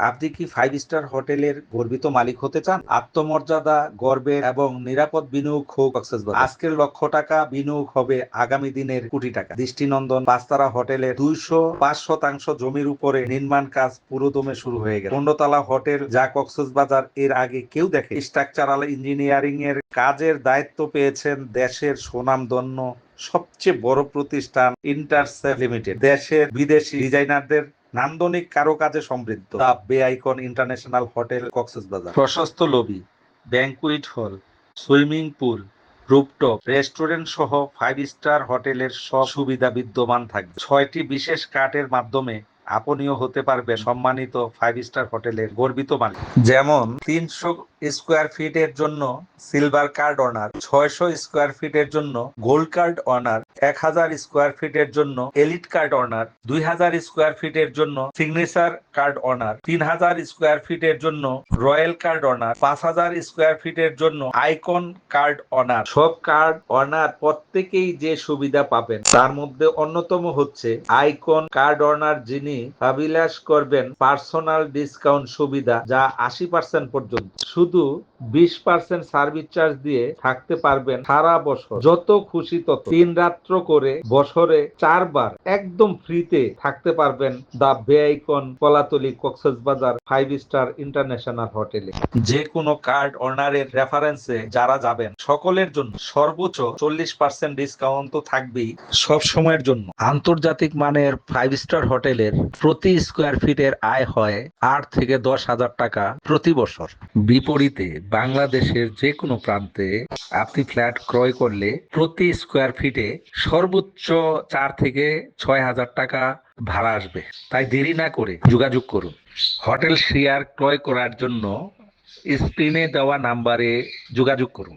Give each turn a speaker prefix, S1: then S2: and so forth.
S1: আপনি কি 5 স্টার হোটেলের গর্বিত মালিক হতে চান? আত্মমর্যাদা, গর্বের এবং নিরাপদ বিনিয়োগ হোক কক্সবাজার। আজকের লক্ষ টাকা বিনিয়োগ হবে আগামী দিনের কোটি টাকা। দৃষ্টিনন্দন 5 তারা হোটেলের 205% জমির উপরে নির্মাণ কাজ পুরোদমে শুরু হয়ে গেছে। 15 তলা হোটেল যা কক্সবাজার এর আগে কেউ দেখে। স্ট্রাকচারাল ইঞ্জিনিয়ারিং এর কাজের দায়িত্ব পেয়েছেন দেশের সুনামধন্য সবচেয়ে বড় প্রতিষ্ঠান ইন্টারসেপ লিমিটেড। দেশের বিদেশি ডিজাইনারদের নান্দনিক কারুকাজে সমৃদ্ধ দ্য বে আইকন ইন্টারন্যাশনাল হোটেল কক্সবাজার। প্রশস্ত lobby, banquet hall, swimming pool, rooftop restaurant সহ 5 স্টার হোটেলের সব সুবিধা বিদ্যমান থাকবে। 6টি বিশেষ কার্ডের মাধ্যমে আপনিও হতে পারবেন সম্মানিত 5 স্টার হোটেলের গর্বিত মালিক। যেমন 300 স্কোয়ার ফিটের জন্য সিলভার কার্ড অনার, 600 স্কোয়ার ফিটের জন্য গোল্ড কার্ড অনার, 1000 স্কোয়ার ফিটের জন্য এলিট কার্ড অনার, 2000 স্কোয়ার ফিটের জন্য সিগনেচার কার্ড অনার, 3000 স্কোয়ার ফিটের জন্য রয়্যাল কার্ড অনার, 5000 স্কোয়ার ফিটের জন্য আইকন কার্ড অনার। সব কার্ড অনার প্রত্যেকেই যে সুবিধা পাবেন তার মধ্যে অন্যতম হচ্ছে আইকন কার্ড অনার, যিনি অভিলাষ করবেন পার্সোনাল ডিসকাউন্ট সুবিধা যা 80% পর্যন্ত। শুধু 20% সার্ভিস চার্জ দিয়ে থাকতে পারবেন সারা বছর, যত খুশি তত। 3 রাত্র করে বছরে 4 বার একদম ফ্রিতে থাকতে পারবেন দা বে icon Kolatoli Cox's Bazar 5 star international হোটেলে। যে কোনো কার্ড অনারের রেফারেন্সে যারা যাবেন সকলের জন্য সর্বোচ্চ 40% ডিসকাউন্ট তো থাকবেই সব সময়ের জন্য। আন্তর্জাতিক মানের 5 স্টার হোটেলের প্রতি স্কোয়ার ফিটের আয় হয় 8 থেকে 10,000 টাকা প্রতি বছর। বিপরীতে বাংলাদেশের যে কোনো প্রান্তে আপনি ফ্ল্যাট ক্রয় করলে প্রতি স্কোয়ার ফিটে সর্বোচ্চ 4 থেকে 6,000 টাকা ভাড়া আসবে। তাই দেরি না করে যোগাযোগ করুন। হোটেল শেয়ার ক্রয় করার জন্য স্ক্রিনে দেওয়া নাম্বারে যোগাযোগ করুন।